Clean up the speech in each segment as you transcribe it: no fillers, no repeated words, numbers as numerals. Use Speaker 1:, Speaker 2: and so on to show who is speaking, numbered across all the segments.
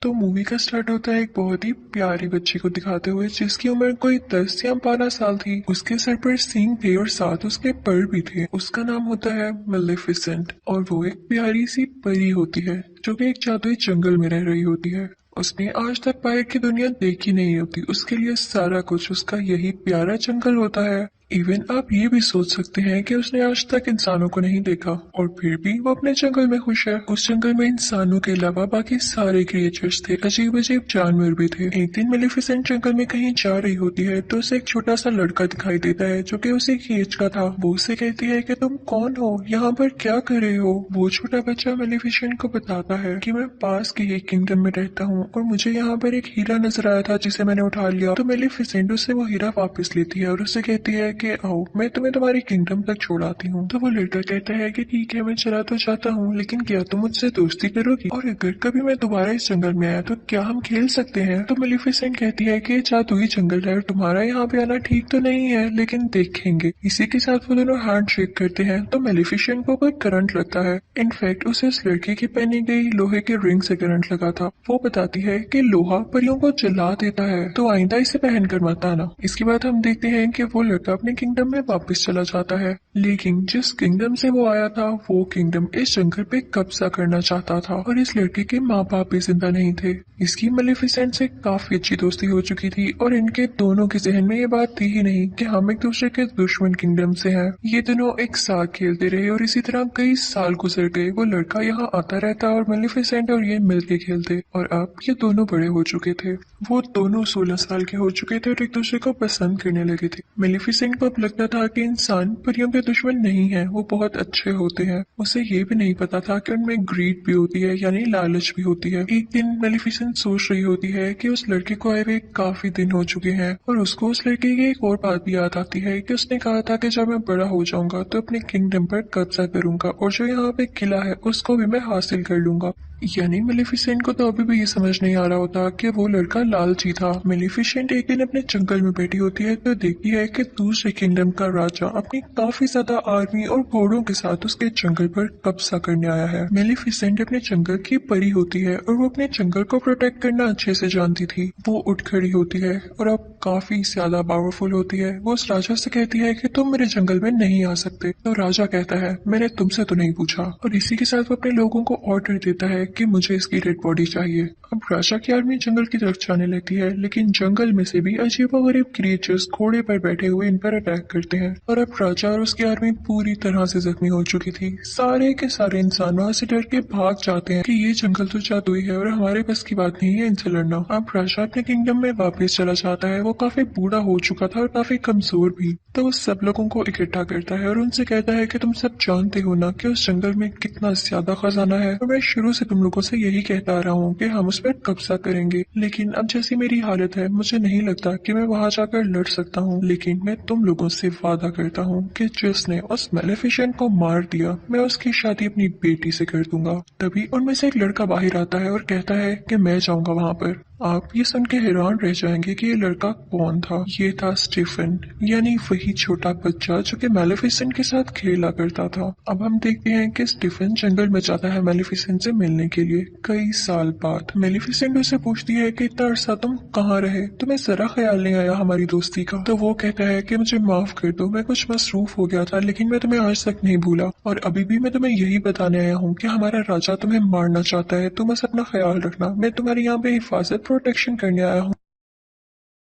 Speaker 1: तो मूवी का स्टार्ट होता है एक बहुत ही प्यारी बच्ची को दिखाते हुए जिसकी उम्र कोई 10 या 12 साल थी। उसके सर पर सींग थे और साथ उसके पर भी थे। उसका नाम होता है मेलेफिसेंट और वो एक प्यारी सी परी होती है जो कि एक जादुई जंगल में रह रही होती है। उसने आज तक बाहर की दुनिया देखी नहीं होती। उसके लिए सारा कुछ उसका यही प्यारा जंगल होता है। इवन आप ये भी सोच सकते हैं कि उसने आज तक इंसानों को नहीं देखा और फिर भी वो अपने जंगल में खुश है। उस जंगल में इंसानों के अलावा बाकी सारे क्रिएचर्स थे, अजीब अजीब जानवर भी थे। एक दिन मेलिफिसेंट जंगल में कहीं जा रही होती है तो उसे एक छोटा सा लड़का दिखाई देता है जो कि उसी की एज का था। वो उसे कहती है कि तुम कौन हो, यहाँ पर क्या कर रहे हो। वो छोटा बच्चा मेलिफिसेंट को बताता है कि मैं पास के ही किंगडम में रहता हूँ और मुझे यहाँ पर एक हीरा नजर आया था जिसे मैंने उठा लिया। तो मेलिफिसेंट उससे वो हीरा वापस लेती है और उससे कहती है कि आओ मैं तुम्हें तुम्हारी किंगडम तक छोड़ आती हूँ। तो वो लड़का कहता है कि ठीक है मैं चला तो जाता हूँ, लेकिन क्या तुम मुझसे दोस्ती करोगी, और अगर कभी मैं दोबारा इस जंगल में आया तो क्या हम खेल सकते हैं। तो मेलिफिसेंट कहती है कि जादुई जंगल है और तुम्हारा यहाँ पे आना ठीक तो नहीं है, लेकिन देखेंगे। इसी के साथ वो दोनों हैंड शेक करते हैं तो मेलिफिसेंट को कोई करंट लगता है। इनफैक्ट उसे उस लड़के की पहनी गई लोहे के रिंग से करंट लगा था। वो बताती है कि लोहा परियों को जला देता है तो आइंदा इसे पहनकर मत आना। इसके बाद हम देखते हैं कि वो लड़का अपने किंगडम में वापस चला जाता है, लेकिन जिस किंगडम से वो आया था वो किंगडम इस जंगल पे कब्जा करना चाहता था और इस लड़के के माँ बाप भी जिंदा नहीं थे। इसकी मेलिफिसेंट से काफी अच्छी दोस्ती हो चुकी थी और इनके दोनों के जहन में ये बात थी ही नहीं कि हम एक दूसरे के दुश्मन किंगडम से हैं। ये दोनों एक साथ खेलते रहे और इसी तरह कई साल गुजर गए। वो लड़का यहाँ आता रहता और मेलिफिसेंट और ये मिलके खेलते और अब ये दोनों बड़े हो चुके थे। वो दोनों 16 साल के हो चुके थे और एक दूसरे को पसंद करने लगे थे। मेलिफिसेंट को अब लगता था कि इंसान परियों के दुश्मन नहीं है, वो बहुत अच्छे होते हैं। उसे ये भी नहीं पता था कि उनमें ग्रीड भी होती है, यानी लालच भी होती है। एक दिन मेलिफिसेंट सोच रही होती है कि उस लड़के को आए हुए काफी दिन हो चुके हैं और उसको उस लड़के की एक और बात भी याद आती है कि उसने कहा था कि जब मैं बड़ा हो जाऊंगा तो अपने किंगडम पर कब्जा करूंगा और जो यहाँ पे किला है उसको भी मैं हासिल कर लूंगा। यानी मेलिफिसेंट को तो अभी भी ये समझ नहीं आ रहा होता कि वो लड़का लालची था। मेलिफिसेंट एक दिन अपने जंगल में बैठी होती है तो देखती है कि दूसरे किंगडम का राजा अपनी काफी ज्यादा आर्मी और घोड़ों के साथ उसके जंगल पर कब्जा करने आया है। मेलिफिसेंट अपने जंगल की परी होती है और वो अपने जंगल को प्रोटेक्ट करना अच्छे से जानती थी। वो उठ खड़ी होती है और अब काफी ज्यादा पावरफुल होती है। वो उस राजा से कहती है कि तुम मेरे जंगल में नहीं आ सकते। तो राजा कहता है मैंने तुमसे तो नहीं पूछा, और इसी के साथ वो अपने लोगों को ऑर्डर देता है कि मुझे इसकी डेड बॉडी चाहिए। अब राजा की आर्मी जंगल की तरफ जाने लगती है, लेकिन जंगल में से भी अजीबोगरीब क्रिएचर्स घोड़े पर बैठे हुए इन पर अटैक करते हैं और अब राजा और उसकी आर्मी पूरी तरह से जख्मी हो चुकी थी। सारे के सारे इंसान वहाँ से डर के भाग जाते हैं कि ये जंगल तो जादुई है और हमारे बस की बात नहीं है इनसे लड़ना। अब राजा अपने किंगडम में वापस चला जाता है। वो काफी बूढ़ा हो चुका था और काफी कमजोर भी। तो वो सब लोगों को इकट्ठा करता है और उनसे कहता है कि तुम सब जानते हो ना कि उस जंगल में कितना ज्यादा खजाना है, और मैं शुरू से तुम लोगों से यही कहता आ रहा हूँ कि हम उस पर कब्जा करेंगे, लेकिन अब जैसी मेरी हालत है मुझे नहीं लगता कि मैं वहाँ जाकर लड़ सकता हूँ। लेकिन मैं तुम लोगों से वादा करता हूँ कि जिसने उस मेलेफिसेंट को मार दिया मैं उसकी शादी अपनी बेटी से कर दूंगा। तभी उनमें से एक लड़का बाहर आता है और कहता है कि मैं जाऊंगा वहाँ पर। आप ये सुन के हैरान रह जाएंगे कि ये लड़का कौन था। ये था स्टीफन, यानी वही छोटा बच्चा जो कि मेलेफिसेंट के साथ खेला करता था। अब हम देखते हैं कि स्टीफन जंगल में जाता है मेलेफिसेंट से मिलने के लिए कई साल बाद। मेलेफिसेंट उससे पूछती है कि इतना अरसा तुम कहाँ रहे, तुम्हें जरा ख्याल नहीं आया हमारी दोस्ती का। तो वो कहता है कि मुझे माफ कर दो, मैं कुछ मसरूफ हो गया था, लेकिन मैं तुम्हें आज तक नहीं भूला और अभी भी मैं तुम्हें यही बताने आया हूँ कि हमारा राजा तुम्हें मारना चाहता है। तुम बस अपना ख्याल रखना, मैं तुम्हारे यहाँ पे हिफाजत प्रोटेक्शन करने आया हूँ।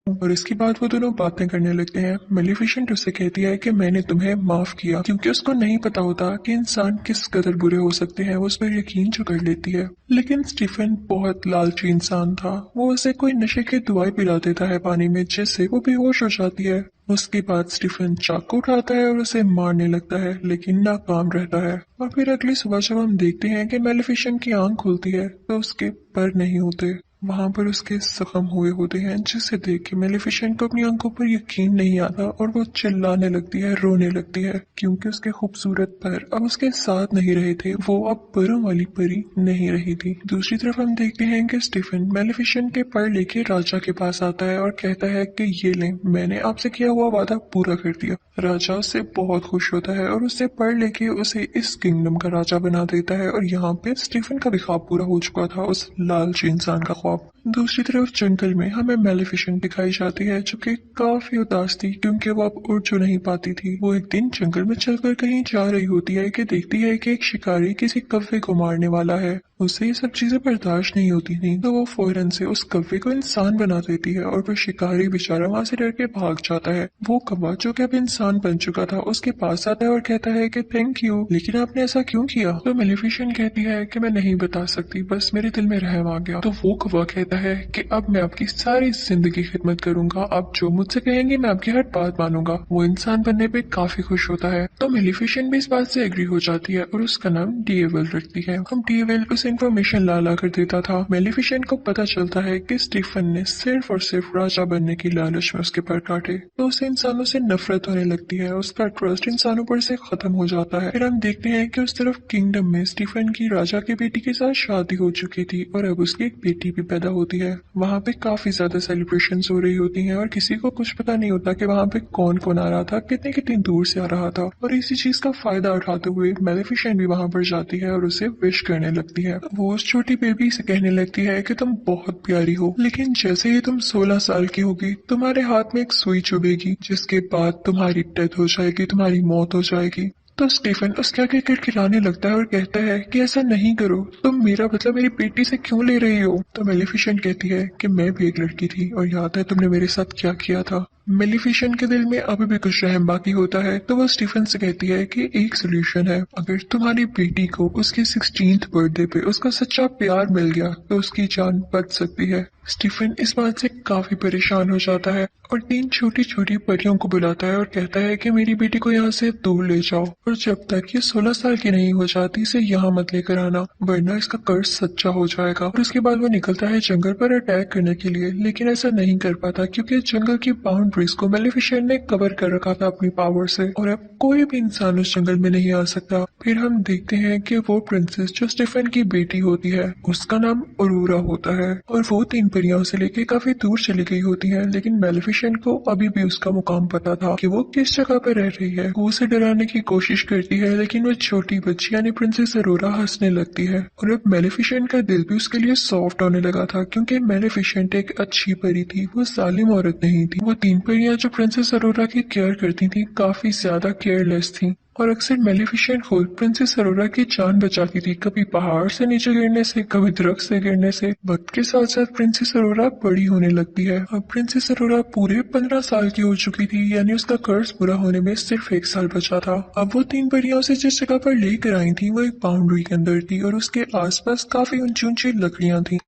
Speaker 1: और इसके बाद वो दोनों बातें करने लगते हैं। मेलिफिसेंट उससे कहती है कि मैंने तुम्हें माफ किया, क्योंकि उसको नहीं पता होता कि इंसान किस कदर बुरे हो सकते हैं। वो उस पर यकीन जो कर लेती है। लेकिन स्टीफन बहुत लालची इंसान था। वो उसे कोई नशे की दवाई पिला देता है पानी में, जिससे वो बेहोश हो जाती है। उसके बाद स्टीफन चाकू उठाता है और उसे मारने लगता है, लेकिन नाकाम रहता है। और फिर अगली सुबह जब हम देखते हैं कि मेलिफिसेंट की आंख खुलती है तो उसके पर नहीं होते, वहां पर उसके जख्म हुए होते हैं, जिसे देख के मेलिफिसेंट को अपनी आंखों पर यकीन नहीं आता और वो चिल्लाने लगती है, रोने लगती है, क्योंकि उसके खूबसूरत पर अब उसके साथ नहीं रहे थे। वो अब परों वाली परी नहीं रही थी। दूसरी तरफ हम देखते हैं कि स्टीफन मेलिफिसेंट के पर लेके राजा के पास आता है और कहता है कि ये ले, मैंने आपसे किया हुआ वादा पूरा कर दिया। राजा उससे बहुत खुश होता है और उससे पर लेके उसे इस किंगडम का राजा बना देता है। और यहाँ पे स्टीफन का भी ख्वाब पूरा हो चुका था, उस लालची इंसान का ख्वाब। ख्वाब। दूसरी तरफ जंगल में हमें मेलेफिसेंट दिखाई जाती है जो कि काफी उदास थी क्योंकि वो अब उड़ जो नहीं पाती थी। वो एक दिन जंगल में चलकर कहीं जा रही होती है कि देखती है कि एक शिकारी किसी कौवे को मारने वाला है। उसे ये सब चीजें बर्दाश्त नहीं होती थी तो वो फौरन से उस कौवे को इंसान बना देती है और वो शिकारी बेचारा वहां से डर के भाग जाता है। वो कौवा जो कि अब इंसान बन चुका था उसके पास आता है और कहता है कि थैंक यू, लेकिन आपने ऐसा क्यों किया? तो मेलेफिसेंट कहती है कि मैं नहीं बता सकती, बस मेरे दिल में रहम आ गया। तो वो कौवा कहता है कि अब मैं आपकी सारी जिंदगी खिदमत करूंगा, आप जो मुझसे कहेंगे मैं आपकी हर बात मानूंगा। वो इंसान बनने पे काफी खुश होता है। तो मेलेफिसेंट भी इस बात से एग्री हो जाती है और उसका नाम डीएवल रखती है। हम डीएवल उसे इन्फॉर्मेशन ला कर देता था। मेलेफिसेंट को पता चलता है कि स्टीफन ने सिर्फ और सिर्फ राजा बनने की लालच में उसके पर काटे, तो उसे इंसानों से नफरत होने लगती है। उसका ट्रस्ट इंसानों पर से खत्म हो जाता है। फिर हम देखते हैं कि उस तरफ किंगडम में स्टीफन की राजा के बेटी के साथ शादी हो चुकी थी और अब उसकी एक बेटी भी पैदा होती है। वहाँ पे काफी ज्यादा सेलिब्रेशन हो रही होती हैं और किसी को कुछ पता नहीं होता कि वहाँ पे कौन कौन आ रहा था, कितने कितनी दूर से आ रहा था। और इसी चीज का फायदा उठाते हुए मेलेफिसेंट भी वहाँ पर जाती है और उसे विश करने लगती है। वो उस छोटी बेबी से कहने लगती है कि तुम बहुत प्यारी हो, लेकिन जैसे ही तुम 16 साल की होगी तुम्हारे हाथ में एक सुई चुभेगी जिसके बाद तुम्हारी डेथ हो जाएगी, तुम्हारी मौत हो जाएगी। तो स्टीफन उसके आगे खिलखिलाने लगता है और कहता है कि ऐसा नहीं करो, तुम मेरा मतलब मेरी बेटी से क्यों ले रही हो? तो मेलेफिसेंट कहती है कि मैं भी एक लड़की थी और याद है तुमने मेरे साथ क्या किया था। मेलेफिसेंट के दिल में अभी भी कुछ रहम बाकी होता है तो वो स्टीफन से कहती है कि एक सोल्यूशन है, अगर तुम्हारी बेटी को उसके 16th बर्थडे पे उसका सच्चा प्यार मिल गया तो उसकी जान बच सकती है। स्टीफन इस बात से काफी परेशान हो जाता है और 3 छोटी छोटी परियों को बुलाता है और कहता है कि मेरी बेटी को यहाँ से दूर ले जाओ और जब तक ये 16 साल की नहीं हो जाती इसे यहाँ मत लेकर आना, वरना इसका कर्ज सच्चा हो जाएगा। और उसके बाद वो निकलता है जंगल पर अटैक करने के लिए, लेकिन ऐसा नहीं कर पाता क्योंकि जंगल की बाउंड्रीज को मेलेफिसेंट ने कवर कर रखा था अपनी पावर से और अब कोई भी इंसान उस जंगल में नहीं आ सकता। फिर हम देखते हैं कि वो प्रिंसेस जो स्टीफन की बेटी होती है उसका नाम अरोरा होता है और वो 3 परियों से लेके काफी दूर चली गई होती है, लेकिन मेलेफिसेंट को अभी भी उसका मुकाम पता था कि वो किस जगह पर रह रही है। वो उसे डराने की कोशिश करती है लेकिन वो छोटी बच्ची यानी प्रिंसेस अरोरा हंसने लगती है और अब मेलेफिसेंट का दिल भी उसके लिए सॉफ्ट होने लगा था क्योंकि मेलेफिसेंट एक अच्छी परी थी, वो जालिम औरत नहीं थी। वो 3 परियां जो प्रिंसेस अरोरा की केयर करती थी काफी ज्यादा केयरलेस थी और अक्सर मेलेफिसेंट खुद प्रिंसेस अरोरा की जान बचाती थी, कभी पहाड़ से नीचे गिरने से, कभी दरख्त से गिरने से। वक्त के साथ साथ प्रिंसेस अरोरा बड़ी होने लगती है। अब प्रिंसेस अरोरा पूरे 15 साल की हो चुकी थी, यानी उसका कर्ज पूरा होने में सिर्फ 1 साल बचा था। अब वो 3 परियों से जिस जगह पर लेकर आई थी वो एक बाउंड्री के अंदर थी और उसके आसपास काफी ऊंची ऊंची लकड़ियां थी।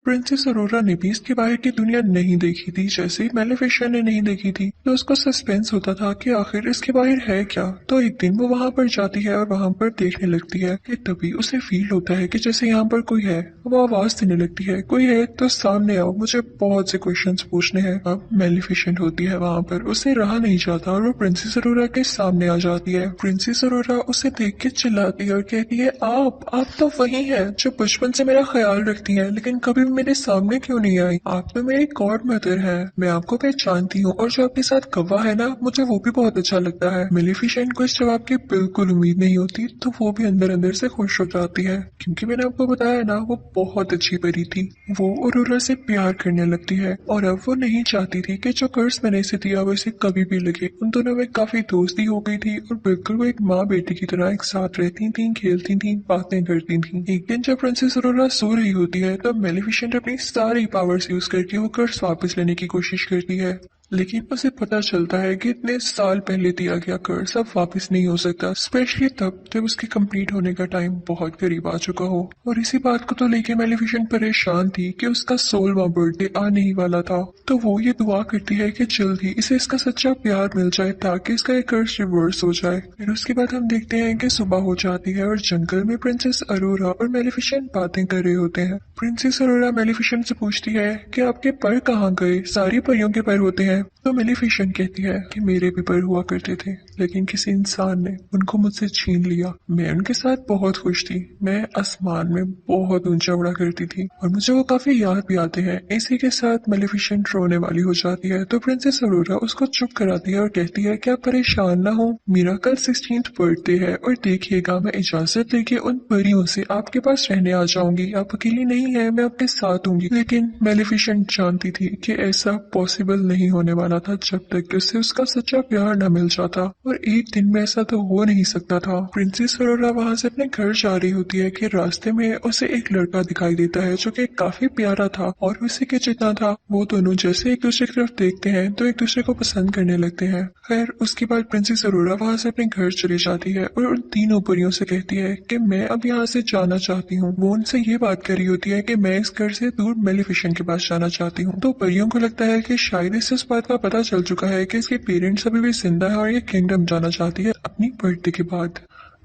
Speaker 1: प्रिंसेस अरोरा ने भी इसके बाहर की दुनिया नहीं देखी थी, जैसे ही मेलेफिसेंट ने नहीं देखी थी, तो उसको सस्पेंस होता था कि आखिर इसके बाहर है क्या। तो एक दिन वो वहां पर जाती है और वहां पर देखने लगती है कि तभी उसे फील होता है कि जैसे यहाँ पर कोई है। वो आवाज देने लगती है, कोई है तो सामने आओ, मुझे बहुत से क्वेश्चंस पूछने हैं। अब मेलेफिसेंट होती है वहां पर, उसे रहा नहीं जाता और वो प्रिंसेस अरोरा के सामने आ जाती है। प्रिंसेस अरोरा उसे देख के चिल्लाती है और कहती है, आप तो वही है जो बचपन से मेरा ख्याल रखती है, लेकिन कभी मेरे सामने क्यों नहीं आई? आप तो मेरी गॉड मदर है, मैं आपको पहचानती हूँ और जो आपके साथ कौवा है ना, मुझे वो भी बहुत अच्छा लगता है। मेलेफिसेंट को इस जवाब की बिल्कुल उम्मीद नहीं होती तो वो भी अंदर अंदर से खुश हो जाती है क्योंकि मैंने आपको बताया ना वो बहुत अच्छी परी थी। वो अरोरा से प्यार करने लगती है और अब वो नहीं चाहती थी कि जो कर्ज मैंने इसे दिया वो इसे कभी भी लगे। उन दोनों में काफी दोस्ती हो गई थी और बिल्कुल वो एक माँ बेटी की तरह एक साथ रहती थी, खेलती थी, बातें करती थी। एक दिन जब प्रिंसेस अरोरा सो रही होती है तब मेलेफिसेंट अपनी सारी पावर्स यूज करके वो कर्ज वापस लेने की कोशिश करती है, लेकिन उसे पता चलता है कि इतने साल पहले दिया गया कर्ज अब वापस नहीं हो सकता, स्पेशली तब जब उसके कंप्लीट होने का टाइम बहुत करीब आ चुका हो। और इसी बात को तो लेके मेलेफिसेंट परेशान थी कि उसका 16वां बर्थडे आने ही वाला था, तो वो ये दुआ करती है कि जल्द ही इसे इसका सच्चा प्यार मिल जाए ताकि इसका ये कर्ज रिवर्स हो जाए। फिर उसके बाद हम देखते हैं कि सुबह हो जाती है और जंगल में प्रिंसेस अरोरा और मेलेफिसेंट बातें कर रहे होते हैं। प्रिंसेस अरोरा मेलेफिसेंट से पूछती है कि आपके पर कहाँ गए? सारी परियों के पर होते हैं। तो मेलिफिसेंट कहती है कि मेरे भी पर हुआ करते थे, लेकिन किसी इंसान ने उनको मुझसे छीन लिया। मैं उनके साथ बहुत खुश थी, मैं आसमान में बहुत ऊंचा उड़ा करती थी और मुझे वो काफी याद भी आते हैं। इसी के साथ मेलिफिसेंट रोने वाली हो जाती है तो प्रिंसेस अरोरा उसको चुप कराती है और कहती है कि आप परेशान ना हो, मेरा कल 16th बर्थडे है और देखिएगा मैं इजाजत लेके उन परियों से आपके पास रहने आ जाऊंगी, आप अकेली नहीं है, मैं आपके साथ हूँ। लेकिन मेलिफिसेंट जानती थी कि ऐसा पॉसिबल नहीं होने वाला था जब तक कि उसे उसका सच्चा प्यार न मिल जाता, और एक दिन में ऐसा तो हो नहीं सकता था। प्रिंसेस अरोरा वहां से अपने घर जा रही होती है कि रास्ते में उसे एक लड़का दिखाई देता है जो कि काफी प्यारा था और उसी के जितना था। वो दोनों जैसे एक दूसरे की तरफ देखते हैं तो एक दूसरे को पसंद करने लगते हैं। खैर उसके बाद प्रिंसेस अरोरा वहां से अपने घर चली जाती है और उन तीनों परियों से कहती है कि मैं अब यहाँ से जाना चाहती हूँ। वो उनसे ये बात कर रही होती है कि मैं इस घर से दूर मेलिफिसेंट के पास जाना चाहती हूँ। तो परियों को लगता है कि शायद इसे इस बात का पता चल चुका है कि इसके पेरेंट्स अभी भी जिंदा है और ये किंगडम जाना चाहती है अपनी बर्थडे के बाद।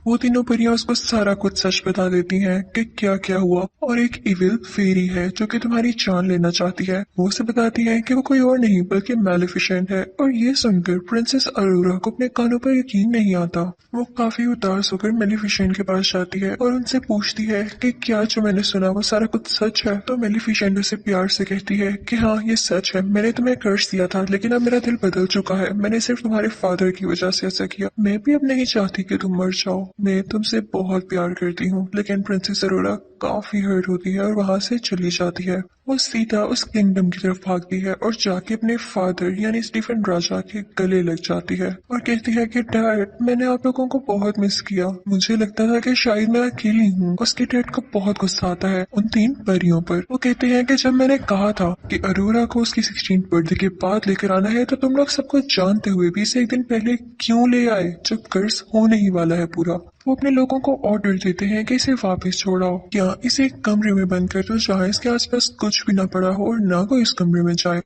Speaker 1: वो तीनों परियां उसको सारा कुछ सच बता देती हैं कि क्या क्या हुआ, और एक इविल फेरी है जो कि तुम्हारी जान लेना चाहती है। वो उसे बताती है कि वो कोई और नहीं बल्कि मेलिफिसेंट है। और ये सुनकर प्रिंसेस अरोरा को अपने कानों पर यकीन नहीं आता। वो काफी उदास होकर मेलिफिसेंट के पास जाती है और उनसे पूछती है कि क्या जो मैंने सुना वो सारा कुछ सच है। तो मेलिफिसेंट उसे प्यार से कहती है कि हाँ ये सच है, मैंने तुम्हें कर्ज दिया था लेकिन अब मेरा दिल बदल चुका है, मैंने सिर्फ तुम्हारे फादर की वजह से ऐसा किया, मैं भी अब नहीं चाहती कि तुम मर जाओ, मैं तुमसे बहुत प्यार करती हूँ। लेकिन प्रिंसेस अरोरा काफी हर्ट होती है और वहां से चली जाती है। वो सीधा उस किंगडम की तरफ भागती है और जाके अपने फादर यानी स्टीफन राजा के गले लग जाती है और कहती है कि डैड मैंने आप लोगों को बहुत मिस किया, मुझे लगता था कि शायद मैं अकेली हूँ। उसके डैड को बहुत गुस्सा आता है उन तीन परियों पर। वो कहते हैं कि जब मैंने कहा था कि अरोरा को उसकी 16th बर्थडे के बाद लेकर आना है तो तुम लोग सब कुछ जानते हुए भी इसे एक दिन पहले क्यों ले आए जब कर्ज होने ही वाला है पूरा। वो अपने लोगों को ऑर्डर देते हैं कि इसे वापस छोड़ाओ या इसे एक कमरे में बंद कर दो जहाँ इसके आसपास कुछ भी ना पड़ा हो और ना कोई इस कमरे में जाए।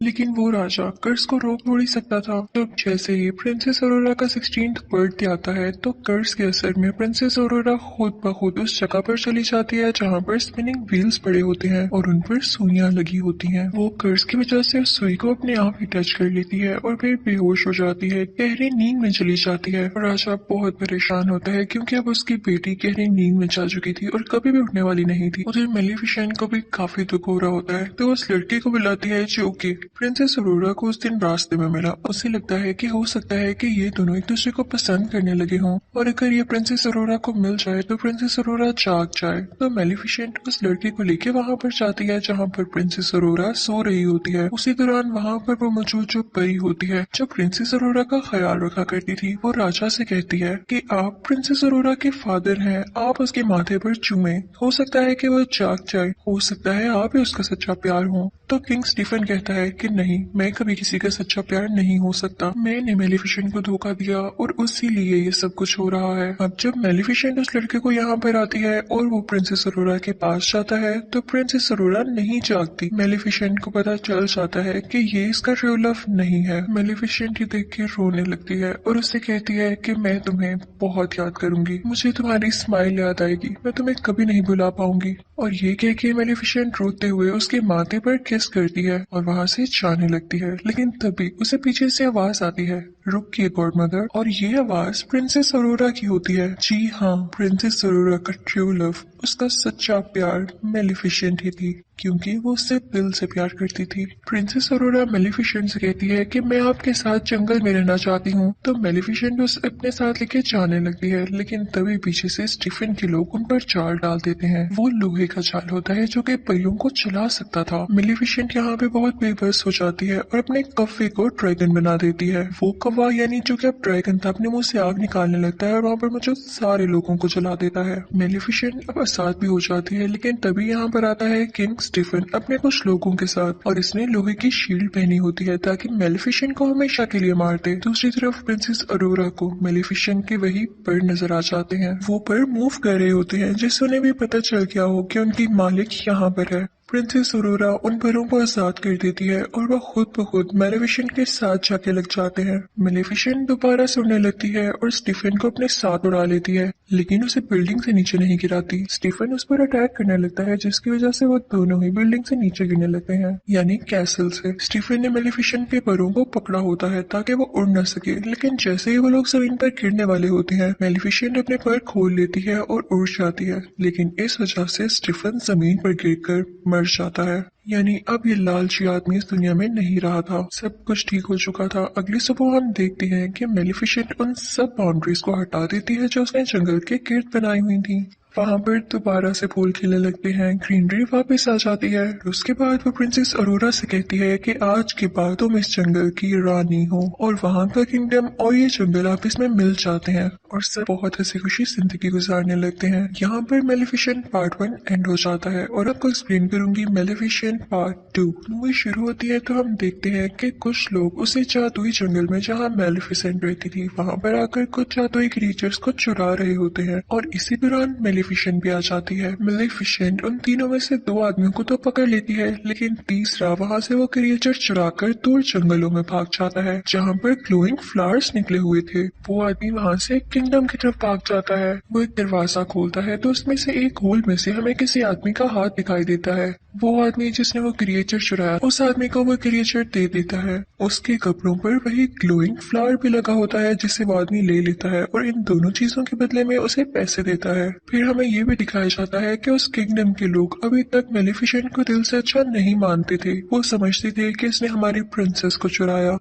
Speaker 1: लेकिन वो राजा कर्ज को रोक थोड़ी सकता था। तो जैसे ही प्रिंसेस अरोरा का 16th बर्थडे आता है तो कर्ज के असर में प्रिंसेस अरोरा खुद ब खुद उस जगह पर चली जाती है जहाँ पर स्पिनिंग व्हील्स पड़े होते हैं और उन पर सुइयां लगी होती हैं। वो कर्ज की वजह से उस सुई को अपने आप ही टच कर लेती है और फिर बेहोश हो जाती है, गहरी नींद में चली जाती है। और राजा बहुत परेशान होता है क्योंकि अब उसकी बेटी गहरी नींद में जा चुकी थी और कभी भी उठने वाली नहीं थी। उधर मेलिफिसेंट को भी काफी दुख हो रहा होता है तो उस लड़के को बुलाती है जो कि प्रिंसेस अरोरा को उस दिन रास्ते में मिला। उसे लगता है कि हो सकता है कि ये दोनों एक दूसरे को पसंद करने लगे हों और अगर ये प्रिंसेस अरोरा को मिल जाए तो प्रिंसेस अरोरा जाग जाए। तो मेलिफिसेंट उस लड़के को लेके वहां पर जाती है जहां पर प्रिंसेस अरोरा सो रही होती है। उसी दौरान वहां पर वो मौजूद जो परी होती है जो प्रिंसेस अरोरा का ख्याल रखा करती थी, वो राजा से कहती है कि आप प्रिंसेस अरोरा के फादर हैं, आप उसके माथे पर चूमे, हो सकता है कि वो जाग जाए, हो सकता है आप ही उसका सच्चा प्यार हो। तो किंग स्टीफन कहता है कि नहीं, मैं कभी किसी का सच्चा प्यार नहीं हो सकता, मैंने मेलिफिसेंट को धोखा दिया और उसी लिए ये सब कुछ हो रहा है। अब जब मेलिफिसेंट उस लड़के को यहाँ पर आती है और वो प्रिंसेस अरोरा के पास जाता है तो प्रिंसेस अरोरा नहीं जागती। मेलिफिसेंट को पता चल जाता है कि ये इसका ट्रू लव नहीं है। मेलिफिसेंट ये देख के रोने लगती है और उससे कहती है कि मैं तुम्हें बहुत याद करूंगी, मुझे तुम्हारी स्माइल याद आएगी, मैं तुम्हें कभी नहीं भुला पाऊंगी। और ये कह के मेलिफिसेंट रोते हुए उसके माथे पर किस करती है और वहां से जाने लगती है। लेकिन तभी उसे पीछे से आवाज आती है, रुकिए गॉड मदर। और ये आवाज प्रिंसेस अरोरा की होती है। जी हाँ, प्रिंसेस अरोरा का ट्रू लव, उसका सच्चा प्यार मेलिफिसेंट ही थी क्योंकि वो उससे दिल से प्यार करती थी। प्रिंसेस अरोरा मेलिफिसेंट से कहती है कि मैं आपके साथ जंगल में रहना चाहती हूँ। तो मेलिफिसेंट उसे अपने साथ लेके जाने लगती है, लेकिन तभी पीछे से स्टीफन के लोग उन पर जाल डाल देते हैं। वो लोहे का जाल होता है जो कि परियों को चला सकता था। मेलिफिसेंट यहाँ पे बहुत बेबस हो जाती है और अपने कौवे को ड्रैगन बना देती है। वो कौवा यानी जो कि अब ड्रैगन था अपने मुंह से आग निकालने लगता है और वहाँ पर मौजूद सारे लोगों को जला देता है। मेलिफिसेंट अब आजाद भी हो जाती है, लेकिन तभी यहाँ पर आता है किंग स्टीफन अपने कुछ लोगों के साथ और इसने लोहे की शील्ड पहनी होती है ताकि मेलिफिसेंट को हमेशा के लिए मार दे। दूसरी तरफ प्रिंसेस अरोरा को मेलिफिसेंट के वही पर नजर आ जाते हैं। वो पर मूव कर रहे होते हैं जिससे उन्हें भी पता चल गया हो कि उनकी मालिक यहाँ पर है। प्रिंसेस अरोरा उन परों को आजाद कर देती है और वह खुद ब खुद मेलेफिसेंट के साथ जाके लग जाते हैं। मेलेफिसेंट दोबारा सुनने लगती है और स्टीफन को अपने साथ उड़ा लेती है, लेकिन उसे बिल्डिंग से नीचे नहीं गिराती। स्टीफन उस पर अटैक करने लगता है, जिसकी वजह से वो दोनों ही बिल्डिंग से नीचे गिरने लगते हैं, यानी कैसल से। स्टीफन ने मेलेफिसेंट के परों को पकड़ा होता है ताकि वो उड़ न सके, लेकिन जैसे ही वो लोग जमीन पर गिरने वाले होते हैं, मेलेफिसेंट अपने पर खोल लेती है और उड़ जाती है, लेकिन इस वजह से स्टीफन जमीन पर गिरकर मर जाता है। यानी अब ये लालची आदमी इस दुनिया में नहीं रहा था, सब कुछ ठीक हो चुका था। अगली सुबह हम देखते हैं कि मेलेफिसेंट उन सब बाउंड्रीज को हटा देती है जो उसने जंगल के गिर्द बनाई हुई थी। वहाँ पर दोबारा से फूल खिलने लगते हैं, ग्रीनरी वापस आ जाती है। उसके बाद वो प्रिंसेस अरोरा से कहती है कि आज के बाद तुम इस जंगल की रानी हो, और वहाँ का किंगडम और ये जंगल आपस में मिल जाते हैं और सब बहुत हंसी खुशी जिंदगी गुजारने लगते हैं। यहाँ पर मेलेफिसेंट पार्ट 1 एंड हो जाता है और आपको एक्सप्लेन करूंगी मेलेफिसेंट पार्ट 2। मूवी शुरू होती है तो हम देखते हैं कि कुछ लोग उसी जादुई जंगल में जहाँ मेलेफिसेंट रहती थी, वहाँ पर आकर कुछ जादुई क्रीचर्स को चुरा रहे होते हैं, और इसी दौरान मेलेफिसेंट भी आ जाती है। मेलेफिसेंट उन तीनों में से 2 आदमियों को तो पकड़ लेती है, लेकिन तीसरा वहाँ से वो क्रिएचर चुराकर दूर जंगलों में भाग जाता है जहाँ पर ग्लोइंग फ्लावर्स निकले हुए थे। वो आदमी वहाँ से किंगडम की तरफ भाग जाता है। वो एक दरवाजा खोलता है तो उसमें से एक होल में से हमें किसी आदमी का हाथ दिखाई देता है। वो आदमी जिसने वो क्रिएचर चुराया, उस आदमी को वो क्रिएचर दे देता है। उसके कपड़ों पर वही ग्लोइंग फ्लावर भी लगा होता है जिसे वो आदमी ले लेता है और इन दोनों चीजों के बदले में उसे पैसे देता है। फिर हमें ये भी दिखाया जाता है कि उस किंगडम के लोग अभी तक मेलेफिसेंट को दिल से अच्छा नहीं मानते थे। वो समझते थे कि इसने हमारी प्रिंसेस को चुराया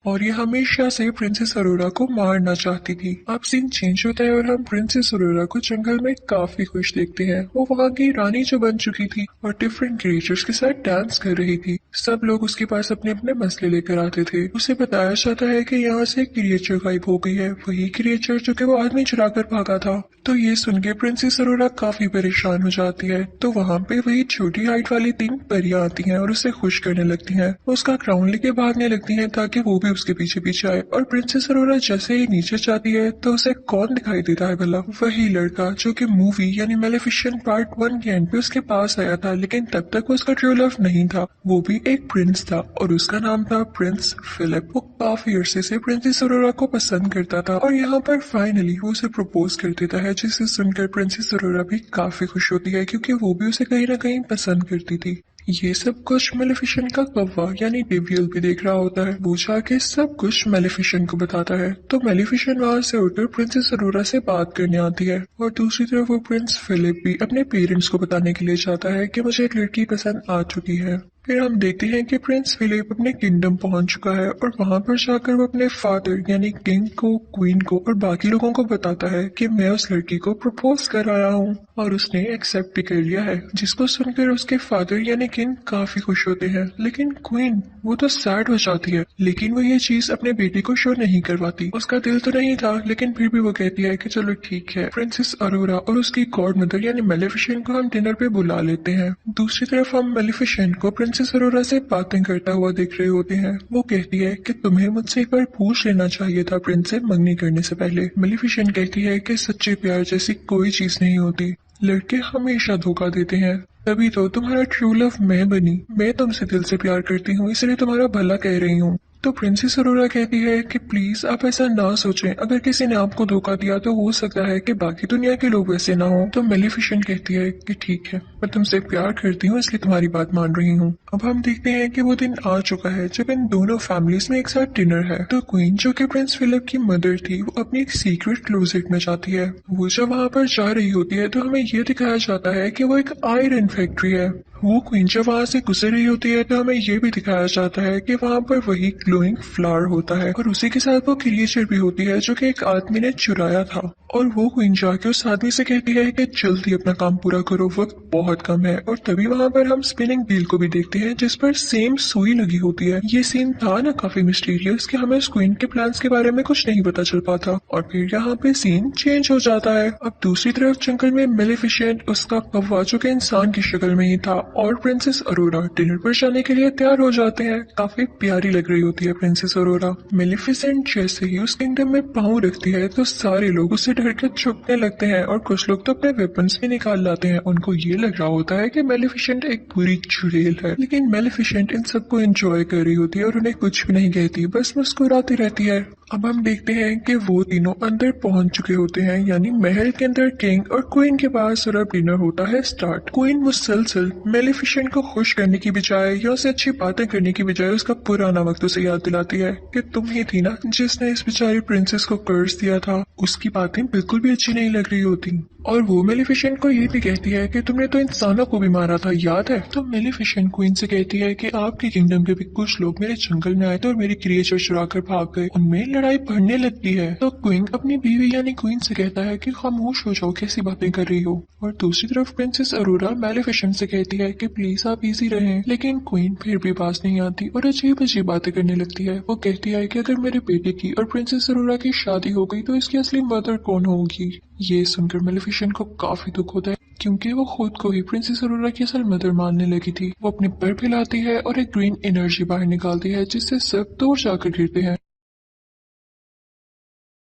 Speaker 1: और ये हमेशा से प्रिंसेस अरोरा को मारना चाहती थी। अब सीन चेंज होता है और हम प्रिंसेस अरोरा को जंगल में काफी खुश देखते हैं। वो वहाँ की रानी जो बन चुकी थी और डिफरेंट क्रिएचर्स के साथ डांस कर रही थी। सब लोग उसके पास अपने अपने मसले लेकर आते थे। उसे बताया जाता है कि यहाँ से क्रिएचर गायब हो गई है, वही क्रिएचर जो कि वो आदमी चुरा कर भागा था। तो ये सुन के प्रिंसेस अरोरा काफी परेशान हो जाती है। तो वहाँ पे वही छोटी हाइट वाली 3 परियां आती हैं और उसे खुश करने लगती हैं। उसका क्राउन लेके भागने लगती हैं ताकि वो भी उसके पीछे पीछे आए। और प्रिंसेस अरोरा जैसे ही नीचे जाती है तो उसे कौन दिखाई देता है भला? वही लड़का जो कि मूवी यानी मेलेफिसेंट पार्ट 1 के एंड पे उसके पास आया था, लेकिन तब तक वो उसका ट्रू लव नहीं था। वो भी एक प्रिंस था और उसका नाम था प्रिंस फिलिप। वो काफी अरसे से प्रिंसेस अरोरा को पसंद करता था और यहाँ पर फाइनली वो उसे प्रपोज कर देता है, जिसे सुनकर प्रिंसेस अरोरा भी काफी खुश होती है क्योंकि वो भी उसे कहीं ना कहीं पसंद करती थी। ये सब कुछ मेलेफिसेंट का कौवा यानी डेवियल भी देख रहा होता है। वो जाके सब कुछ मेलेफिसेंट को बताता है तो मेलेफिसेंट वहाँ से उठकर प्रिंसेस अरोरा से बात करने आती है और दूसरी तरफ वो प्रिंस फिलिप भी अपने पेरेंट्स को बताने के लिए चाहता है कि मुझे एक लड़की पसंद आ चुकी है। फिर हम देखते हैं कि प्रिंस फिलिप अपने किंगडम पहुंच चुका है और वहां पर जाकर वो अपने फादर यानी किंग को, क्वीन को और बाकी लोगों को बताता है कि मैं उस लड़की को प्रपोज कर आया हूं और उसने एक्सेप्ट भी कर लिया है। जिसको सुनकर उसके फादर यानी किंग काफी खुश होते हैं, लेकिन क्वीन वो तो सैड हो जाती है। लेकिन वो ये चीज अपने बेटे को शो नहीं करवाती। उसका दिल तो नहीं था, लेकिन फिर भी वो कहती है कि चलो ठीक है। प्रिंसेस अरोरा और उसकी गॉड मदर यानी मेलेफिसेंट को हम डिनर पे बुला लेते हैं। दूसरी तरफ हम मेलेफिसेंट को प्रिंसेस अरोरा से बातें करता हुआ देख रहे होते हैं। वो कहती है कि तुम्हें मुझसे एक बार पूछ लेना चाहिए था प्रिंस से मंगनी करने से पहले। मेलेफिसेंट कहती है कि सच्चे प्यार जैसी कोई चीज नहीं होती, लड़के हमेशा धोखा देते हैं, तभी तो तुम्हारा ट्रू लव मैं बनी। मैं तुमसे दिल से प्यार करती हूँ, इसलिए तुम्हारा भला कह रही हूँ। तो प्रिंसेस अरोरा कहती है कि प्लीज आप ऐसा ना सोचें, अगर किसी ने आपको धोखा दिया तो हो सकता है कि बाकी दुनिया के लोग वैसे ना हो। तो मेलेफिसेंट कहती है कि ठीक है, मैं तुमसे प्यार करती हूँ इसलिए तुम्हारी बात मान रही हूँ। अब हम देखते हैं कि वो दिन आ चुका है जब इन दोनों फैमिलीज में एक साथ डिनर है। तो क्वीन जो कि प्रिंस फिलिप की मदर थी, वो अपनी एक सीक्रेट क्लोजेट में जाती है। वो जब वहाँ पर जा रही होती है तो हमें ये दिखाया जाता है कि वो एक आयरन फैक्ट्री है। वो क्वीन जब वहाँ से गुजर रही होती है तो हमें ये भी दिखाया जाता है कि वहाँ पर वही ग्लोइंग फ्लावर होता है और उसी के साथ वो क्रिएचर भी होती है जो कि एक आदमी ने चुराया था। और वो क्वीन जाके उस आदमी से कहती है कि जल्दी अपना काम पूरा करो, वक्त बहुत कम है। और तभी वहाँ पर हम स्पिनिंग व्हील को भी देखते हैं जिस पर सेम सुई लगी होती है। ये सीन था ना काफी मिस्टीरियस कि हमें उस क्वीन के प्लान्स के बारे में कुछ नहीं पता चल पाता। और फिर यहाँ पे सीन चेंज हो जाता है। अब दूसरी तरफ जंगल में मेलेफिसेंट उसका कौवा जो कि इंसान की शक्ल में ही था और प्रिंसेस अरोरा डिनर पर जाने के लिए तैयार हो जाते हैं। काफी प्यारी लग रही होती है प्रिंसेस अरोरा। मेलेफिसेंट जैसे ही उस किंगडम में पाँव रखती है तो सारे लोग उससे हरकत छुपने लगते हैं और कुछ लोग तो अपने वेपन्स भी निकाल लाते हैं। उनको ये लग रहा होता है कि मेलिफिसेंट एक बुरी चुड़ैल है, लेकिन मेलिफिसेंट इन सबको एंजॉय कर रही होती है और उन्हें कुछ भी नहीं कहती, बस मुस्कुराती रहती है। अब हम देखते हैं कि वो तीनों अंदर पहुंच चुके होते हैं, यानी महल के अंदर किंग और क्वीन के पास, और अब डिनर होता है स्टार्ट। क्वीन मुसलसल मेलिफिसेंट को खुश करने की बजाय या उससे अच्छी बातें करने की बजाय उसका पुराना वक्त उसे याद दिलाती है कि तुम ही थी ना जिसने इस बेचारी प्रिंसेस को कर्ज दिया था। उसकी बातें बिल्कुल भी अच्छी नहीं लग रही होती और वो मेलिफिसेंट को ये भी कहती है कि तुमने तो इंसानों को भी मारा था, याद है? तो मेलिफिसेंट क्वीन से कहती है कि आपके किंगडम के भी कुछ लोग मेरे जंगल में आए थे और मेरी क्रिएचर चुरा कर भाग गए। उनमें लड़ाई बढ़ने लगती है। तो क्वीन अपनी बीवी यानी क्वीन से कहता है कि खामोश हो जाओ, कैसी बातें कर रही हो। और दूसरी तरफ प्रिंसेस अरोरा मेलिफिसेंट से कहती है कि प्लीज आप इजी रहें, लेकिन क्वीन फिर भी पास नहीं आती और अजीब अजीब बातें करने लगती है। वो कहती है कि अगर मेरे बेटे की और प्रिंसेस अरोरा की शादी हो गई तो इसकी असली मदर कौन होगी। ये सुनकर मेलिफिसेंट को काफी दुख होता है, क्योंकि वो खुद को ही प्रिंसेस अरोरा की असल मदर मानने लगी थी। वो अपने पैर फैलाती है और एक ग्रीन एनर्जी बाहर निकालती है, जिससे सब दूर जाकर गिरते हैं।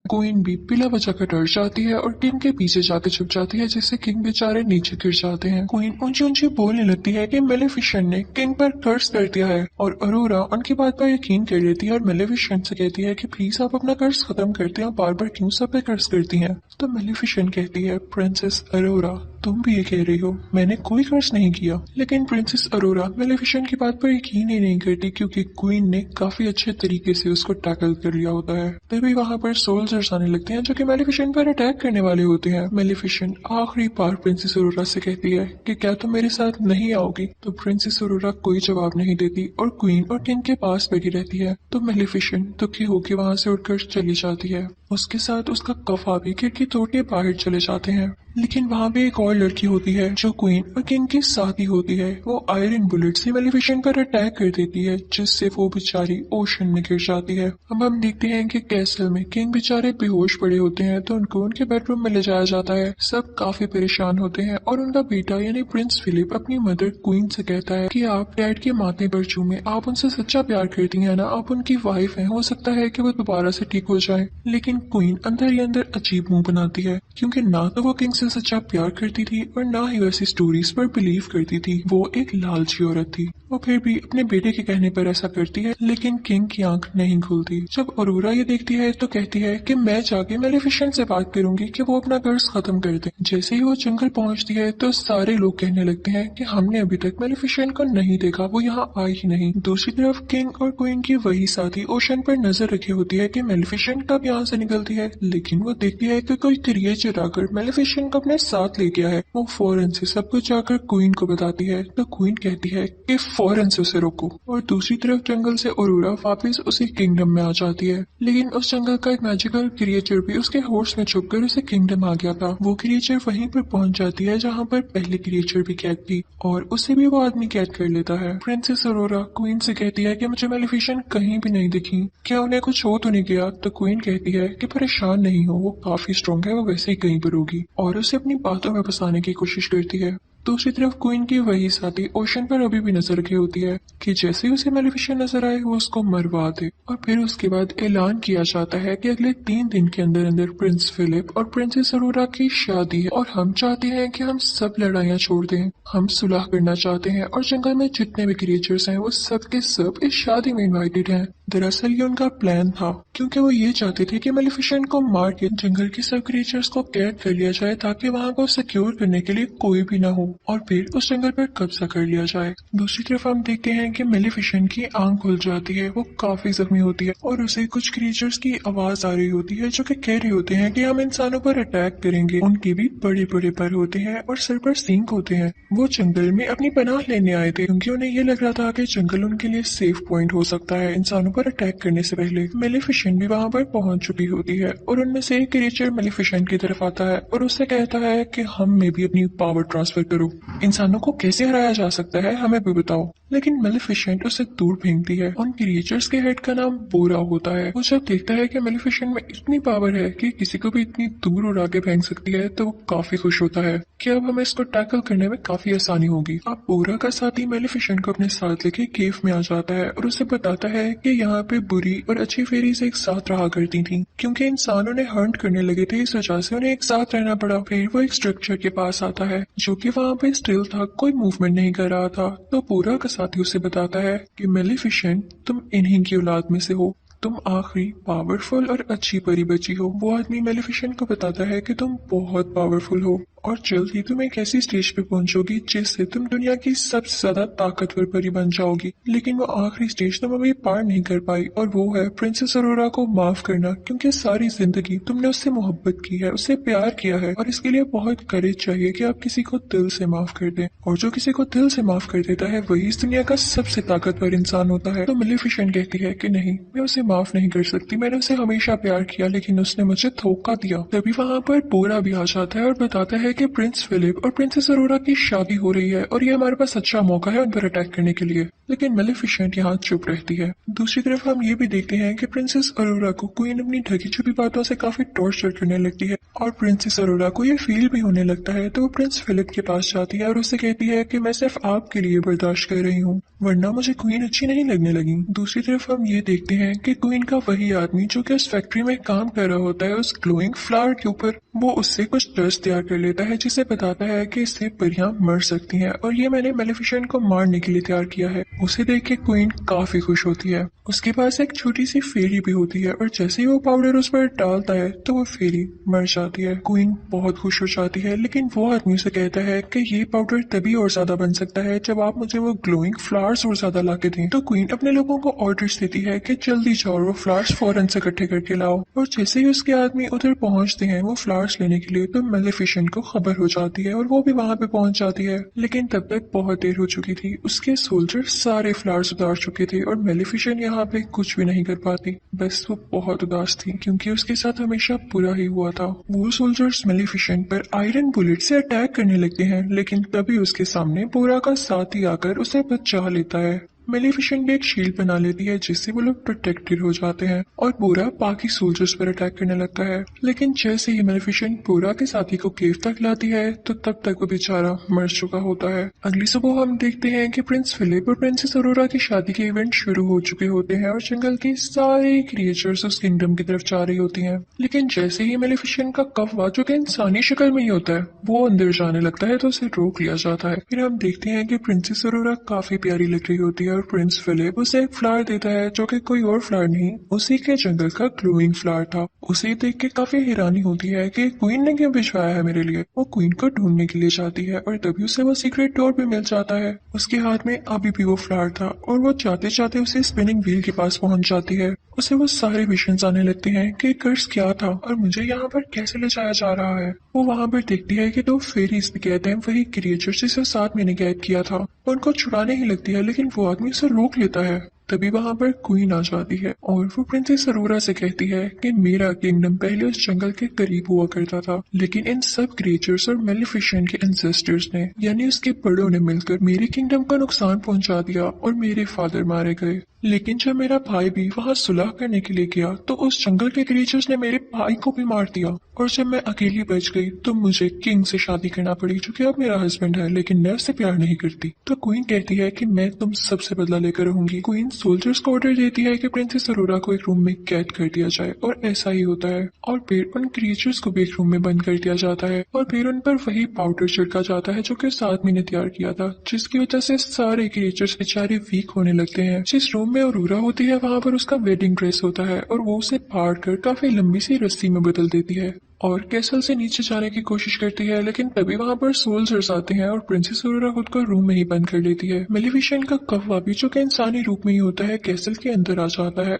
Speaker 1: क्वीन भी पिला बजाकर डर जाती है और किंग के पीछे जाकर छुप जाती है, जिससे किंग बेचारे नीचे गिर जाते हैं। क्वीन ऊंची ऊंची बोलने लगती है कि मेलिफिसेंट ने किंग पर कर्ज कर दिया है, और अरोरा उनकी बात पर यकीन कर लेती है और मेलिफिसेंट से कहती है कि प्लीज आप अपना कर्ज खत्म करते हैं, बार बार क्यों सब पे कर्ज करती हैं। तो मेलिफिसेंट कहती है, प्रिंसेस अरोरा तुम भी ये कह रही हो, मैंने कोई कर्ज नहीं किया। लेकिन प्रिंसेस अरोरा मेलिफिसेंट की बात पर यकीन ही नहीं करती, क्योंकि क्वीन ने काफी अच्छे तरीके से उसको टैकल कर लिया होता है। तभी वहाँ पर सोल्जर्स आने लगते हैं जो कि मेलिफिसेंट पर अटैक करने वाले होते हैं। मेलिफिसेंट आखिरी बार प्रिंसेस अरोरा से कहती है कि क्या तुम मेरे साथ नहीं आओगी। तो प्रिंसेस अरोरा कोई जवाब नहीं देती और क्वीन और किंग के पास बैठी रहती है। तो मेलिफिसेंट दुखी होकर वहाँ से उठकर चली जाती है। उसके साथ उसका कफा भी खिड़की तोड़ के बाहर चले जाते हैं। लेकिन वहाँ पे एक और लड़की होती है जो क्वीन और किंग के साथ ही होती है। वो आयरन बुलेट से मेलिफिसेंट पर अटैक कर देती है, जिससे वो बेचारी ओशन में गिर जाती है। अब हम देखते हैं कि कैसल में किंग बेचारे बेहोश पड़े होते हैं, तो उनको उनके बेडरूम में ले जाया जाता है। सब काफी परेशान होते हैं और उनका बेटा यानी प्रिंस फिलिप अपनी मदर क्वीन से कहता है कि आप डैड के माथे पर चूमे, आप उनसे सच्चा प्यार करती हैं ना, आप उनकी वाइफ हैं, हो सकता है कि वो दोबारा से ठीक हो जाए। लेकिन क्वीन अंदर ही अंदर अजीब मुंह बनाती है, क्योंकि ना तो वो किंग से सच्चा प्यार करती थी और ना ही वैसी स्टोरीज पर बिलीव करती थी। वो एक लालची औरत थी। वो फिर भी अपने बेटे के कहने पर ऐसा करती है, लेकिन किंग की आंख नहीं खुलती। जब अरोरा ये देखती है तो कहती है कि मैं जाके मेलिफिसेंट से बात करूंगी कि वो अपना कर्ज खत्म कर दे। जैसे ही वो जंगल पहुंचती है तो सारे लोग कहने लगते हैं कि हमने अभी तक मेलिफिसेंट को नहीं देखा, वो यहाँ आई ही नहीं। दूसरी तरफ किंग और क्वीन की वही साथी ओशन पर नजर रखी होती है कि मेलिफिसेंट कब यहाँ से निकलती है, लेकिन वो देखती है कि कोई क्रिएचर आकर मेलिफिसेंट को अपने साथ ले गया है। वो फौरन से सब कुछ जाकर क्वीन को बताती है, तो क्वीन कहती है कि फौरन से उसे रोको। और दूसरी तरफ जंगल से अरोरा वापस उसी किंगडम में आ जाती है, लेकिन उस जंगल का एक मैजिकल क्रिएचर भी उसके होर्स में छुपकर उसे किंगडम आ गया था। वो क्रिएचर वहीं पर पहुंच जाती है जहाँ पर पहले क्रिएचर भी कैद थी, और उसे भी वो आदमी कैद कर लेता है। प्रिंसेस अरोरा क्वीन से कहती है कि मुझे मेलिफिसेंट कहीं भी नहीं दिखी, क्या उन्हें कुछ हो तो नहीं गया। तो क्वीन कहती है कि परेशान नहीं हो, वो काफी स्ट्रॉन्ग है, वो वैसे ही कहीं पर होगी, और उसे अपनी बातों में फंसाने की कोशिश करती है। दूसरी तरफ क्वीन की वही साथी ओशन पर अभी भी नजर रखी होती है कि जैसे ही उसे मेलिफिसेंट नजर आए वो उसको मरवा दे। और फिर उसके बाद ऐलान किया जाता है कि अगले 3 दिन के अंदर अंदर प्रिंस फिलिप और प्रिंसेस अरोरा की शादी है, और हम चाहते हैं कि हम सब लड़ाइयाँ छोड़ दें, हम सुलह करना चाहते हैं, और जंगल में जितने भी क्रिएचर्स हैं वो सब के सब इस शादी में इन्वाइटेड हैं। दरअसल ये उनका प्लान था, क्योंकि वो ये चाहते थे कि मेलिफिसेंट को मार के जंगल के सब क्रिएचर्स को कैद कर लिया जाए, ताकि वहाँ को सिक्योर करने के लिए कोई भी ना हो और फिर उस जंगल पर कब्जा कर लिया जाए। दूसरी तरफ हम देखते हैं कि मेलिफिसेंट की आंख खुल जाती है, वो काफी जख्मी होती है और उसे कुछ क्रिएचर्स की आवाज आ रही होती है जो कि कह रहे होते हैं कि हम इंसानों पर अटैक करेंगे। उनके भी बड़े बड़े पर होते हैं और सर पर सींग होते हैं। वो जंगल में अपनी पनाह लेने आए थे, क्योंकि उन्हें ये लग रहा था कि जंगल उनके लिए सेफ पॉइंट हो सकता है इंसानों पर अटैक करने से पहले। मेलिफिसेंट भी वहाँ पर पहुंच चुकी होती है और उनमें से एक क्रिएचर मेलिफिसेंट की तरफ आता है और उससे कहता है कि हम में भी अपनी पावर ट्रांसफर करो, इंसानों को कैसे हराया जा सकता है हमें भी बताओ। लेकिन मेलिफिसेंट उसे दूर फेंकती है। उन क्रिएचर्स के हेड का नाम बोरा होता है। वो जब देखता है कि मेलिफिसेंट में इतनी पावर है कि किसी को भी इतनी दूर उड़ा के फेंक सकती है तो वो काफी खुश होता है कि अब हमें इसको टैकल करने में काफी आसानी होगी। अब बोरा का साथी मेलिफिसेंट को अपने साथ लेके केव में आ जाता है और उसे बताता है कि यहाँ पे बुरी और अच्छी फेरीज एक साथ रहा करती थी। क्योंकि इंसान उन्हें हंट करने लगे थे, इस वजह से उन्हें एक साथ रहना पड़ा। फिर वो एक स्ट्रक्चर के पास आता है जो कि वहाँ पे स्टिल था, कोई मूवमेंट नहीं कर रहा था। तो बोरा का साथी उसे बताता है कि मेलिफिसेंट, तुम इन्हीं की औलाद में से हो, तुम आखिरी पावरफुल और अच्छी परी बची हो। वो आदमी मेलिफिसेंट को बताता है कि तुम बहुत पावरफुल हो और जल्द ही तुम एक ऐसी स्टेज पे पहुंचोगी जिससे तुम दुनिया की सबसे ज्यादा ताकतवर परी बन जाओगी। लेकिन वो आखिरी स्टेज तुम अभी पार नहीं कर पाई और वो है प्रिंसेस अरोरा को माफ करना, क्योंकि सारी जिंदगी तुमने उससे मोहब्बत की है, उससे प्यार किया है और इसके लिए बहुत करेज चाहिए कि आप किसी को दिल से माफ कर दें। और जो किसी को दिल से माफ कर देता है वही इस दुनिया का सबसे ताकतवर इंसान होता है। तो मेलिफिसेंट कहती है कि नहीं, मैं उसे माफ नहीं कर सकती, मैंने उसे हमेशा प्यार किया लेकिन उसने मुझे धोखा दिया। तभी वहाँ पर बोरा भी आ जाता है और बताता है कि प्रिंस फिलिप और प्रिंसेस अरोरा की शादी हो रही है और ये हमारे पास अच्छा मौका है उन पर अटैक करने के लिए। लेकिन मेलिफिसेंट यहाँ चुप रहती है। दूसरी तरफ हम ये भी देखते हैं कि प्रिंसेस अरोरा को क्वीन अपनी ढकी छुपी बातों से काफी टॉर्चर करने लगती है और प्रिंसेस अरोरा को ये फील भी होने लगता है। तो वो प्रिंस फिलिप के पास जाती है और उससे कहती है कि मैं सिर्फ आपके लिए बर्दाश्त कर रही हूँ, वरना मुझे क्वीन अच्छी नहीं लगने लगी। दूसरी तरफ हम ये देखते हैं कि क्वीन का वही आदमी जो कि उस फैक्ट्री में काम कर रहा होता है उस ग्लोइंग फ्लावर के ऊपर, वो उससे कुछ डस्ट तैयार कर लेता है जिसे बताता है कि इससे परियां मर सकती हैं और ये मैंने मेलिफिसेंट को मारने के लिए तैयार किया है। उसे देख के क्वीन काफी खुश होती है। उसके पास एक छोटी सी फेरी भी होती है और जैसे ही वो पाउडर उस पर डालता है तो वो फेरी मर जाती है। क्वीन बहुत खुश हो जाती है, लेकिन वो आदमी उसे कहता है कि ये पाउडर तभी और ज्यादा बन सकता है जब आप मुझे वो ग्लोइंग फ्लावर्स और ज्यादा ला के दें। तो क्वीन अपने लोगों को ऑर्डर्स देती है कि जल्दी जाओ वो फ्लावर्स फौरन से इकट्ठे करके लाओ। और जैसे ही उसके आदमी उधर पहुंचते हैं वो फ्लावर्स लेने के लिए, तो मेलिफिसेंट को खबर हो जाती है और वो भी वहां पे पहुंच जाती है। लेकिन तब तक बहुत देर हो चुकी थी, उसके सोल्जर सारे फ्लावर्स उतार चुके थे और मेलिफिसेंट यहाँ पे कुछ भी नहीं कर पाती। बस वो बहुत उदास थी क्योंकि उसके साथ हमेशा बुरा ही हुआ था। वो सोल्जर्स मेलिफिसेंट पर आयरन बुलेट से अटैक करने लगते हैं, लेकिन तभी उसके सामने बोरा का साथी आकर उसे बचा लेता है। मेलिफिसेंट एक शील्ड बना लेती है जिससे वो लोग प्रोटेक्टेड हो जाते हैं और बोरा बाकी सोल्जर्स पर अटैक करने लगता है। लेकिन जैसे ही मेलिफिसेंट बोरा के साथी को केव तक लाती है तो तब तक वो बेचारा मर चुका होता है। अगली सुबह हम देखते हैं कि प्रिंस फिलिप और प्रिंसेस अरोरा की शादी के इवेंट शुरू हो चुके होते हैं और जंगल के सारे क्रिएचर्स उस किंगडम की तरफ जा रही होती हैं। लेकिन जैसे ही मेलिफिसेंट का कौवा, जो कि इंसानी शक्ल में ही होता है, वो अंदर जाने लगता है तो उसे रोक लिया जाता है। फिर हम देखते हैं कि प्रिंसेस अरोरा काफी प्यारी लग रही होती है और प्रिंस फिलिप उसे एक फ्लावर देता है जो कि कोई और फ्लावर नहीं, उसी के जंगल का ग्लोइंग फ्लावर था। उसे देख के काफी हैरानी होती है कि क्वीन ने क्यों भिजवाया है मेरे लिए। वो क्वीन को ढूंढने के लिए जाती है और तभी उसे वो सीक्रेट डोर भी मिल जाता है। उसके हाथ में अभी भी वो फ्लावर था और वो चाहते चाहते उसे स्पिनिंग व्हील के पास पहुंच जाती है। उसे वो सारे विजन्स आने लगते हैं कि कर्ज क्या था और मुझे यहाँ पर कैसे ले जाया जा रहा है। वो वहाँ पर देखती है कि दो फेरीज भी कहते हैं वही क्रिएचर जिसे 7 महीने कैद किया था। उनको छुड़ाने ही लगती है लेकिन वो आदमी उसे रोक लेता है। तभी वहाँ पर क्वीन आ जाती है और वो प्रिंसेस अरोरा से कहती है कि मेरा किंगडम पहले उस जंगल के करीब हुआ करता था, लेकिन इन सब क्रिएचर्स और मेलिफिसेंट के एंसेस्टर्स ने, यानी उसके बड़ों ने मिलकर मेरे किंगडम को नुकसान पहुंचा दिया और मेरे फादर मारे गए। लेकिन जब मेरा भाई भी वहाँ सुलह करने के लिए गया तो उस जंगल के क्रिएचर्स ने मेरे भाई को भी मार दिया और जब मैं अकेली बच गई तो मुझे किंग से शादी करना पड़ी, जो कि अब मेरा हस्बैंड है, लेकिन मैं उससे प्यार नहीं करती। तो क्वीन कहती है कि मैं तुम सबसे बदला लेकर रहूंगी। क्वीन सोल्जर्स को ऑर्डर देती है कि प्रिंसेस अरोरा को एक रूम में कैद कर दिया जाए और ऐसा ही होता है। और फिर उन क्रिएचर्स को भी एक रूम में बंद कर दिया जाता है और फिर उन पर वही पाउडर छिड़का जाता है जो कि उस आदमी ने तैयार किया था, जिसकी वजह से सारे क्रिएचर्स बेचारे वीक होने लगते हैं। जिस रूम में अरोरा होती है वहाँ पर उसका वेडिंग ड्रेस होता है और वो उसे फाड़ कर काफी लंबी सी रस्सी में बदल देती है और कैसल से नीचे जाने की कोशिश करती है। लेकिन तभी वहाँ पर सोल्जर्स आते हैं और प्रिंसेस अरोरा खुद को रूम में ही बंद कर लेती है। मेलिफिसेंट का कौवा भी, जो कि इंसानी रूप में ही होता है, कैसल के अंदर आ जाता है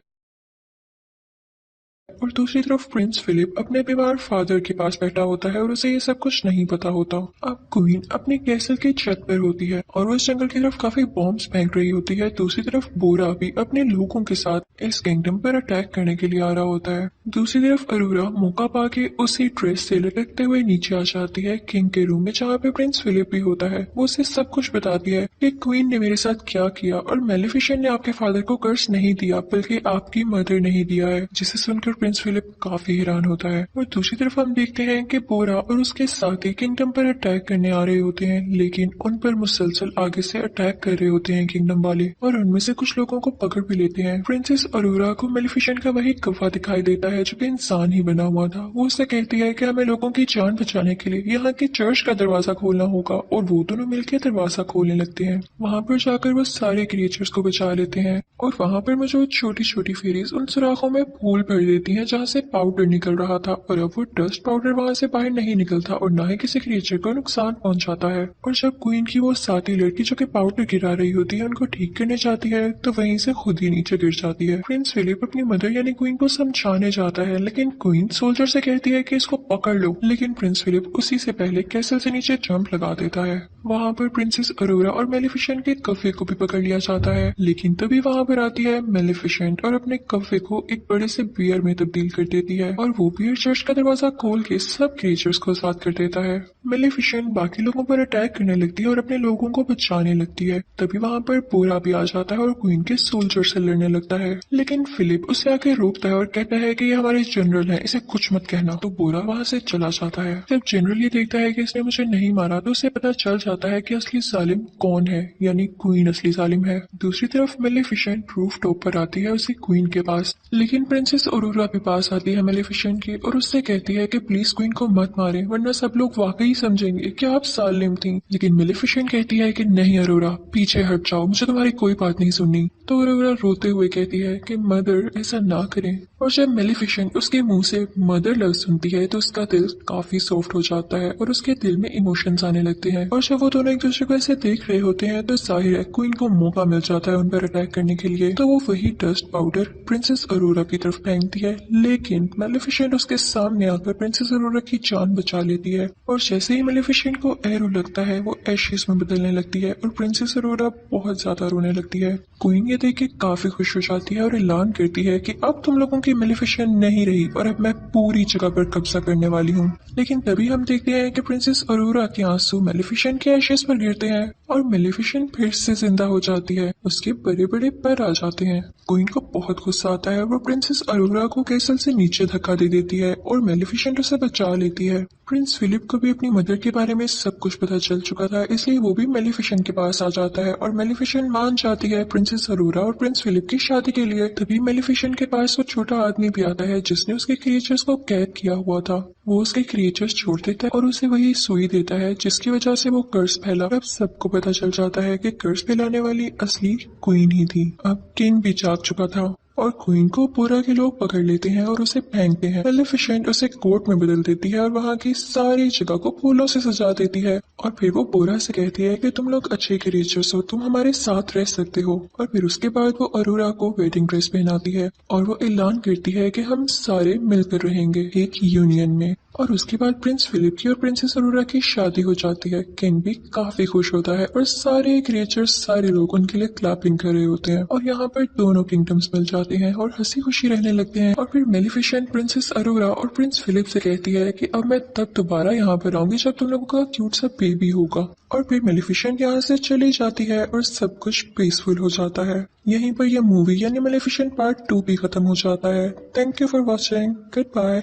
Speaker 1: और दूसरी तरफ प्रिंस फिलिप अपने बीमार फादर के पास बैठा होता है और उसे ये सब कुछ नहीं पता होता। अब क्वीन अपने कैसल की छत पर होती है और वो इस जंगल की तरफ काफी बॉम्ब्स फेंक रही होती है। दूसरी तरफ बोरा भी अपने लोगों के साथ इस किंगडम पर अटैक करने के लिए आ रहा होता है। दूसरी तरफ अरोरा मौका पाके उसी ड्रेस से लटकते हुए नीचे आ जाती है किंग के रूम में, जहाँ पे प्रिंस फिलिप भी होता है। वो उसे सब कुछ बताती है कि क्वीन ने मेरे साथ क्या किया और मेलिफिसेंट ने आपके फादर को कर्ज नहीं दिया बल्कि आपकी मदर नहीं दिया है, जिसे सुनकर प्रिंस फिलिप काफी हैरान होता है। और दूसरी तरफ हम देखते हैं कि बोरा और उसके साथी किंगडम पर अटैक करने आ रहे होते हैं, लेकिन उन पर मुसलसल आगे से अटैक कर रहे होते हैं किंगडम वाले, और उनमें से कुछ लोगों को पकड़ भी लेते हैं। प्रिंसेस अरोरा को मेलिफिसेंट का वही कफा दिखाई देता है जो कि इंसान ही बना हुआ था। वो उससे कहती है कि हमें लोगों की जान बचाने के लिए यहाँ के चर्च का दरवाजा खोलना होगा, और वो दोनों मिलकर दरवाजा खोलने लगते हैं। वहाँ पर जाकर वो सारे क्रिएचर्स को बचा लेते हैं, और वहाँ पर मौजूद छोटी छोटी फेरीज उन सुराखों में फूल भर देती हैं जहाँ से पाउडर निकल रहा था, और अब वो डस्ट पाउडर वहाँ से बाहर नहीं निकलता और न ही किसी क्रिएचर को नुकसान पहुंचाता है। और जब क्वीन की वो साथी लड़की जो कि पाउडर गिरा रही होती है उनको ठीक करने जाती है तो वहीं से खुद ही नीचे गिर जाती है। प्रिंस फिलिप अपनी मदर यानी क्वीन को समझाने जाता है, लेकिन क्वीन सोल्जर से कहती है कि इसको पकड़ लो, लेकिन प्रिंस फिलिप उसी से पहले कैसल से नीचे जंप लगा देता है। वहाँ पर प्रिंसेस अरोरा और मेलिफिसेंट के कफे को भी पकड़ लिया जाता है, लेकिन तभी वहाँ पर आती है मेलिफिसेंट और अपने कफे को एक बड़े से बियर में तब्दील कर देती है, और वो बियर चर्च का दरवाजा खोल के सब क्रिएचर्स को साथ कर देता है। मेलिफिसेंट बाकी लोगों पर अटैक करने लगती है और अपने लोगों को बचाने लगती है। तभी वहाँ पर बोरा भी आ जाता है और क्वीन के सोल्जर से लड़ने लगता है, लेकिन फिलिप उसे आके रोकता है और कहता है कि ये हमारे जनरल हैं, इसे कुछ मत कहना। तो बोरा वहाँ से चला जाता है। जब जनरल ये देखता है कि इसने मुझे नहीं मारा तो उसे पता चल जाता है कि असली जालिम कौन है, यानी क्वीन असली जालिम है। दूसरी तरफ मेलिफिसेंट रूफ टॉप पर आती है उसी क्वीन के पास, लेकिन प्रिंसेस अरोरा के पास आती है मेलिफिसेंट की और उससे कहती है कि प्लीज क्वीन को मत मारे वरना सब लोग वाकई समझेंगे कि आप जालिम थी। लेकिन मेलिफिसेंट कहती है कि नहीं अरोरा, पीछे हट जाओ, मुझे तुम्हारी कोई बात नहीं सुननी। तो अरोरा रोते हुए कहती है कि मदर ऐसा ना करें, और जब मेलिफिसेंट उसके मुंह से मदर लफ्ज सुनती है तो उसका दिल काफी सॉफ्ट हो जाता है और उसके दिल में इमोशंस आने लगते हैं। और जब वो दोनों एक दूसरे को ऐसे देख रहे होते हैं तो जाहिर है क्वीन को मौका मिल जाता है उन पर अटैक करने के लिए, तो वो वही डस्ट पाउडर प्रिंसेस अरोरा की तरफ फेंकती है, लेकिन मेलिफिसेंट उसके सामने आकर प्रिंसेस अरोरा की जान बचा लेती है। और जैसे ही मेलिफिसेंट को एरो लगता है वो एशेस में बदलने लगती है और प्रिंसेस अरोरा बहुत ज्यादा रोने लगती है। क्वीन ये देख के काफी खुश हो जाती है और ऐलान करती है कि अब तुम लोगों की मेलिफिसेंट नहीं रही और अब मैं पूरी जगह पर कब्जा करने वाली हूँ। लेकिन तभी हम देखते हैं कि प्रिंसेस अरोरा के आंसू मेलिफिसेंट के एशेस पर गिरते हैं और मेलिफिसेंट फिर से जिंदा हो जाती है, उसके बड़े बड़े पैर आ जाते हैं। क्वीन को बहुत गुस्सा आता है, वो प्रिंसेस अरोरा को कैसल से नीचे धक्का दे देती है और मेलिफिसेंट उसे बचा लेती है। प्रिंस फिलिप को भी अपनी मदर के बारे में सब कुछ पता चल चुका था, इसलिए वो भी मेलिफिसेंट के पास आ जाता है और मेलिफिसेंट मान जाती है प्रिंसेस अरोरा और प्रिंस फिलिप की शादी के लिए। तभी मेलिफिसेंट के पास वो छोटा आदमी भी आता है जिसने उसके क्रिएचर्स को कैद किया हुआ था। वो उसके क्रिएचर्स छोड़ देता है और उसे वही सुई देता है जिसकी वजह से वो कर्ज फैला। अब सबको पता चल जाता है कि कर्ज फैलाने वाली असली क्वीन ही थी। अब किंग भी जाग चुका था और क्वीन को बोरा के लोग पकड़ लेते हैं और उसे फेंकते हैं। मेलिफिसेंट उसे कोर्ट में बदल देती है और वहाँ की सारी जगह को फूलों से सजा देती है, और फिर वो बोरा से कहती है कि तुम लोग अच्छे क्रिएचर्स हो, तुम हमारे साथ रह सकते हो। और फिर उसके बाद वो अरोरा को वेडिंग ड्रेस पहनाती है और वो ऐलान करती है कि हम सारे मिलकर रहेंगे एक यूनियन में। और उसके बाद प्रिंस फिलिप की और प्रिंसेस अरोरा की शादी हो जाती है। किंग भी काफी खुश होता है और सारे क्रिएचर्स सारे लोग उनके लिए क्लैपिंग कर रहे होते हैं और यहाँ पर दोनों किंगडम्स मिल जाते हैं और हंसी खुशी रहने लगते हैं। और फिर मेलिफिसेंट प्रिंसेस अरोरा और प्रिंस फिलिप से कहती है कि अब मैं तब दोबारा यहाँ पर आऊंगी जब तुम लोगों का क्यूट सा बेबी होगा। और फिर मेलिफिसेंट यहाँ से चली जाती है और सब कुछ पीसफुल हो जाता है। यहीं पर यह मूवी यानी मेलिफिसेंट पार्ट 2 भी खत्म हो जाता है। Thank you for watching. Good bye.